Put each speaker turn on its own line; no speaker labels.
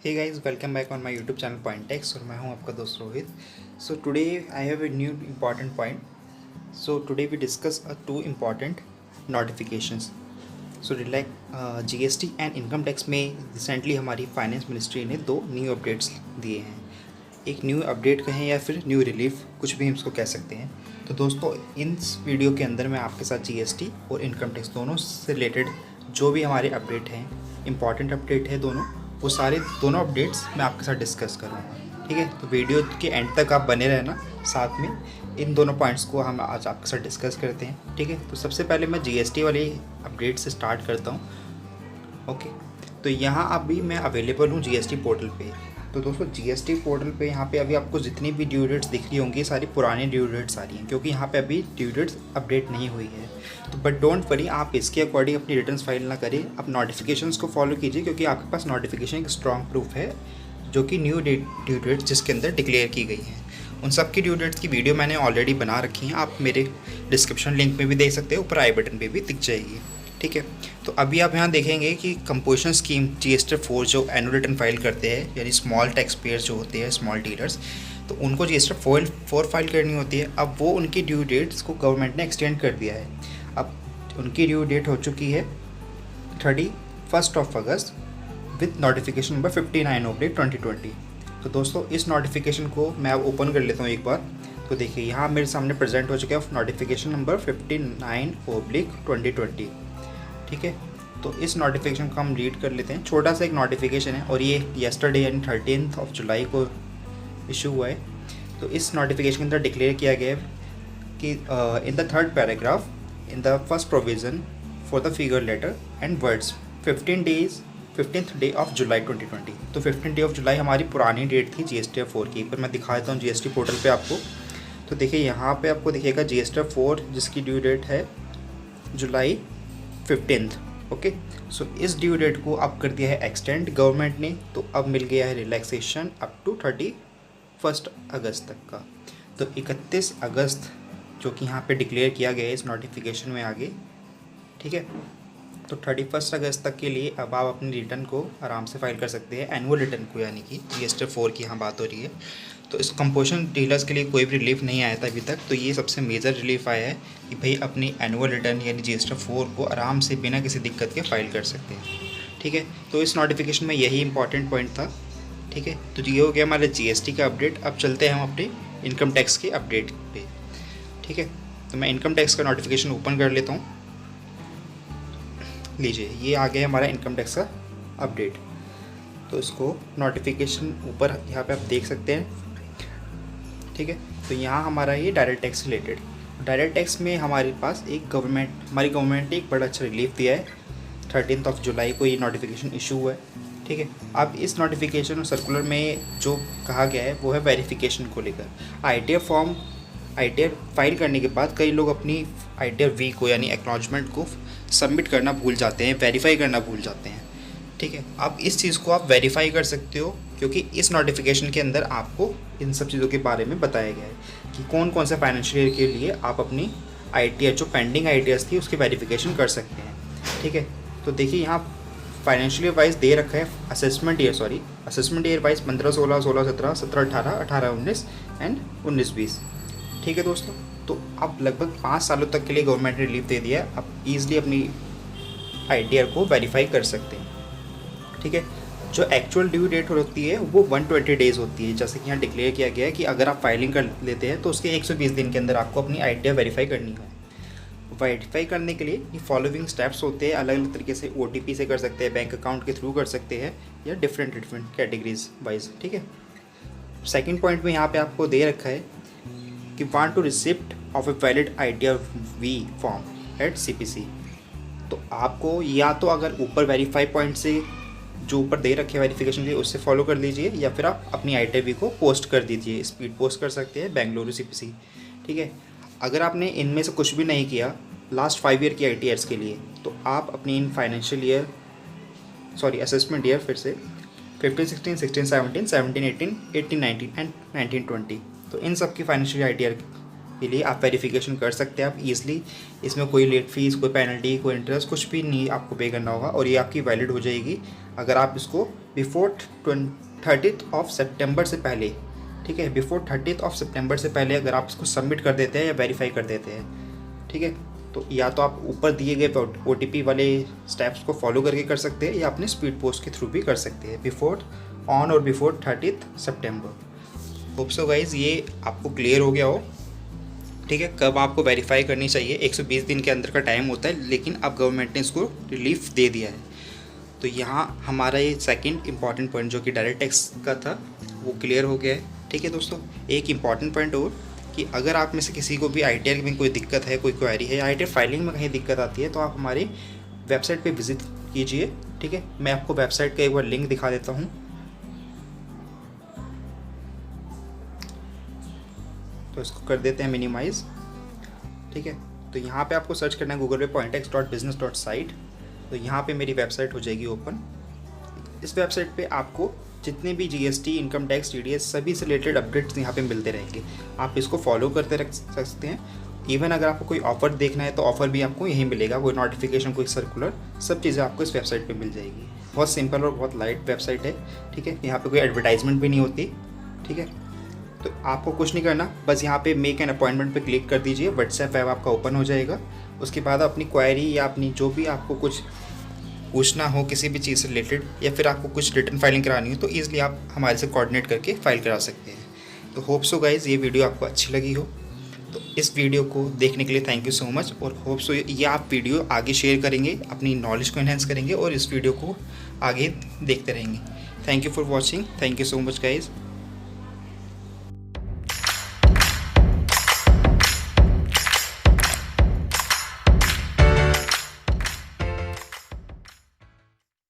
Hey guys, welcome back on my YouTube channel Pointex और मैं हूं आपका दोस्त Rohit. So today I have a new important point. So today we discuss two important notifications. So like GST and income tax में recently हमारी finance ministry ने दो new updates दिए हैं. एक न्यू अपडेट कहें या फिर न्यू रिलीफ, कुछ भी हम इसको कह सकते हैं. तो दोस्तों इस वीडियो के अंदर मैं आपके साथ GST और इनकम टैक्स दोनों से रिलेटेड जो भी हमारे अपडेट हैं, इम्पॉर्टेंट अपडेट है दोनों, वो सारे दोनों अपडेट्स मैं आपके साथ डिस्कस करूँगा. ठीक है, तो वीडियो के एंड तक आप बने रहना. साथ में इन दोनों पॉइंट्स को हम आज आपके साथ डिस्कस करते हैं. ठीक है, तो सबसे पहले मैं GST वाली अपडेट से स्टार्ट करता हूँ. ओके, तो यहाँ अभी मैं अवेलेबल हूँ GST पोर्टल पे. तो दोस्तों GST पोर्टल पे यहाँ पे अभी आपको जितनी भी ड्यू डेट्स दिख रही होंगी सारी पुरानी ड्यू डेट्स आ रही हैं, क्योंकि यहाँ पे अभी ड्यू डेट्स अपडेट नहीं हुई है. तो बट डोंट वरी, आप इसके अकॉर्डिंग अपनी रिटर्न्स फाइल ना करें, आप नोटिफिकेशंस को फॉलो कीजिए, क्योंकि आपके पास नोटिफिकेशन एक स्ट्रॉन्ग प्रूफ है जो कि न्यू ड्यू डेट्स जिसके अंदर डिक्लेयर की गई हैं. उन सब की ड्यू डेट्स की वीडियो मैंने ऑलरेडी बना रखी हैं, आप मेरे डिस्क्रिप्शन लिंक में भी देख सकते हो, ऊपर आई बटन पे भी दिख जाएगी. ठीक है, तो अभी आप यहाँ देखेंगे कि कंपोजिशन स्कीम GST-4 जो एनुअल रिटर्न फाइल करते हैं, यानी स्मॉल टैक्स पेयर्स जो होते हैं, स्मॉल डीलर्स, तो उनको GST-4 फाइल करनी होती है. अब वो उनकी ड्यू डेट्स को गवर्नमेंट ने एक्सटेंड कर दिया है. अब उनकी ड्यू डेट हो चुकी है 31 अगस्त विथ नोटिफिकेशन नंबर 59/2020. तो दोस्तों इस नोटिफिकेशन को मैं अब ओपन कर लेता हूँ एक बार. तो देखिए यहाँ मेरे सामने प्रेजेंट हो चुका है नोटिफिकेशन नंबर 59/2020. ठीक है, तो इस नोटिफिकेशन को हम रीड कर लेते हैं. छोटा सा एक नोटिफिकेशन है और ये येस्टरडे यानी 13 जुलाई को इशू हुआ है. तो इस नोटिफिकेशन के अंदर डिक्लेयर किया गया है कि in the third paragraph in the first provision for the figure letter and words 15th day of July 2020. तो 15th डे ऑफ जुलाई हमारी पुरानी डेट थी GST-4 की. पर मैं दिखा देता हूँ GST पोर्टल पे आपको. तो देखिए यहाँ पे आपको दिखेगा GST-4 जिसकी ड्यू डेट है जुलाई 15. ओके, सो इस ड्यू डेट को अब कर दिया है एक्सटेंड गवर्नमेंट ने. तो अब मिल गया है रिलैक्सेशन अप टू 31 अगस्त तक का. तो 31 अगस्त जो कि यहाँ पे डिक्लेयर किया गया है इस नोटिफिकेशन में आगे. ठीक है, तो 31 अगस्त तक के लिए अब आप अपनी रिटर्न को आराम से फाइल कर सकते हैं, एनुअल रिटर्न को, यानी कि GST-4 की यहाँ बात हो रही है. तो इस कंपोजिशन डीलर्स के लिए कोई भी रिलीफ नहीं आया था अभी तक, तो ये सबसे मेजर रिलीफ आया है कि भाई अपनी एनुअल रिटर्न यानी GST-4 को आराम से बिना किसी दिक्कत के फाइल कर सकते हैं. ठीक है, तो इस नोटिफिकेशन में यही इंपॉर्टेंट पॉइंट था. ठीक है, तो ये हो गया हमारे GST का अपडेट. अब चलते हैं हम अपने इनकम टैक्स के अपडेट पे. ठीक है, तो मैं इनकम टैक्स का नोटिफिकेशन ओपन कर लेता हूँ. लीजिए, ये आ गया हमारा इनकम टैक्स का अपडेट. तो इसको नोटिफिकेशन ऊपर यहाँ पे आप देख सकते हैं. ठीक है, तो यहाँ हमारा ये direct tax related. Direct tax में हमारे पास हमारी गवर्नमेंट ने एक बड़ा अच्छा रिलीफ दिया है. 13 जुलाई को ये नोटिफिकेशन इशू हुआ है. ठीक है, अब इस नोटिफिकेशन और सर्कुलर में जो कहा गया है वो है वेरिफिकेशन को लेकर. ITR फाइल करने के बाद कई लोग अपनी ITR V को यानी एक्नॉलेजमेंट को सबमिट करना भूल जाते हैं, वेरीफाई करना भूल जाते हैं. ठीक है, अब इस चीज़ को आप वेरीफाई कर सकते हो, क्योंकि इस नोटिफिकेशन के अंदर आपको इन सब चीज़ों के बारे में बताया गया है कि कौन कौन से फाइनेंशियल ईयर के लिए आप अपनी ITR जो पेंडिंग ITRs थी उसकी वेरिफिकेशन कर सकते हैं. ठीक है, तो देखिए यहाँ फाइनेंशियल ईयर वाइज दे रखा है. Assessment year wise 15-16, 16-17, 17-18, 18-19 and 19-20. ठीक है दोस्तों, तो अब लगभग 5 सालों तक के लिए गवर्नमेंट ने रिलीफ दे दिया है. आप ईजिली अपनी ITR को वेरीफाई कर सकते हैं. ठीक है, जो एक्चुअल ड्यू डेट होती है वो 120 डेज़ होती है, जैसे कि यहाँ डिक्लेयर किया गया है कि अगर आप फाइलिंग कर लेते हैं तो उसके 120 दिन के अंदर आपको अपनी ITR वेरीफाई करनी है. वेरीफाई करने के लिए ये फॉलोइंग स्टेप्स होते हैं. अलग अलग तरीके से OTP से कर सकते हैं, बैंक अकाउंट के थ्रू कर सकते हैं, या डिफरेंट कैटेगरीज वाइज. ठीक है, सेकेंड पॉइंट में यहाँ पे आपको दे रखा है कि want to receipt of a valid ITR V form at CPC. तो आपको या तो अगर ऊपर वेरीफाई पॉइंट से जो ऊपर दे रखे वेरिफिकेशन के लिए उससे फॉलो कर लीजिए, या फिर आप अपनी ITR V को पोस्ट कर दीजिए. स्पीड पोस्ट कर सकते हैं बेंगलुरु CPC. ठीक है, अगर आपने इनमें से कुछ भी नहीं किया लास्ट 5 ईयर की ITRs के लिए, तो आप अपनी इन असेसमेंट ईयर फिर से 15, 16, 16, 17, 17, 18, 18, 19 एंड 19, 20, तो इन सब की फाइनेंशियल ITR के लिए आप वेरिफिकेशन कर सकते हैं आप ईजिली। इसमें कोई लेट फीस, कोई पेनल्टी, कोई इंटरेस्ट कुछ भी नहीं आपको पे करना होगा और ये आपकी वैलिड हो जाएगी अगर आप इसको बिफोर 30 सितंबर से पहले, ठीक है, बिफोर 30 सितंबर से पहले अगर आप इसको सबमिट कर देते हैं या वेरीफाई कर देते हैं, ठीक है। तो या तो आप ऊपर दिए गए OTP वाले स्टेप्स को फॉलो करके कर सकते हैं या अपने स्पीड पोस्ट के थ्रू भी कर सकते हैं बिफोर 30 सितंबर। होप सो गाइज ये आपको क्लियर हो गया हो, ठीक है। कब आपको वेरीफाई करनी चाहिए, 120 दिन के अंदर का टाइम होता है, लेकिन अब गवर्नमेंट ने इसको रिलीफ दे दिया है। तो यहाँ हमारा ये सेकंड इम्पॉर्टेंट पॉइंट जो कि डायरेक्ट टैक्स का था वो क्लियर हो गया है, ठीक है दोस्तों। एक इम्पॉर्टेंट पॉइंट और कि अगर आप में से किसी को भी ITR में कोई दिक्कत है, कोई क्वेरी है, ITR फाइलिंग में कहीं दिक्कत आती है, तो आप हमारी वेबसाइट पे विजिट कीजिए, ठीक है। मैं आपको वेबसाइट का एक बार लिंक दिखा देता हूँ। तो इसको कर देते हैं मिनिमाइज़, ठीक है। तो यहाँ पे आपको सर्च करना है गूगल पे pointex.business.site। तो यहाँ पे मेरी वेबसाइट हो जाएगी ओपन। इस वेबसाइट पे आपको जितने भी GST, इनकम टैक्स, TDS सभी से रिलेटेड अपडेट्स यहाँ पे मिलते रहेंगे। आप इसको फॉलो करते रख सकते हैं। इवन अगर आपको कोई ऑफ़र देखना है तो ऑफ़र भी आपको यहीं मिलेगा, कोई नोटिफिकेशन, कोई सर्कुलर, सब चीज़ें आपको इस वेबसाइट पे मिल जाएगी। बहुत सिंपल और बहुत लाइट वेबसाइट है, ठीक है। यहाँ पे कोई एडवर्टाइजमेंट भी नहीं होती, ठीक है। तो आपको कुछ नहीं करना, बस यहाँ पे मेक एन अपॉइंटमेंट पे क्लिक कर दीजिए। व्हाट्सएप ऐप आपका ओपन हो जाएगा। उसके बाद अपनी क्वेरी या अपनी जो भी आपको कुछ पूछना हो किसी भी चीज़ से रिलेटेड या फिर आपको कुछ रिटर्न फाइलिंग करानी हो तो ईज़िली आप हमारे से कोऑर्डिनेट करके फाइल करा सकते हैं। तो होप सो गाइज़ ये वीडियो आपको अच्छी लगी हो। तो इस वीडियो को देखने के लिए थैंक यू सो मच और होप सो ये आप वीडियो आगे शेयर करेंगे, अपनी नॉलेज को एनहेंस करेंगे और इस वीडियो को आगे देखते रहेंगे। Thank you for watching. Thank you so much guys.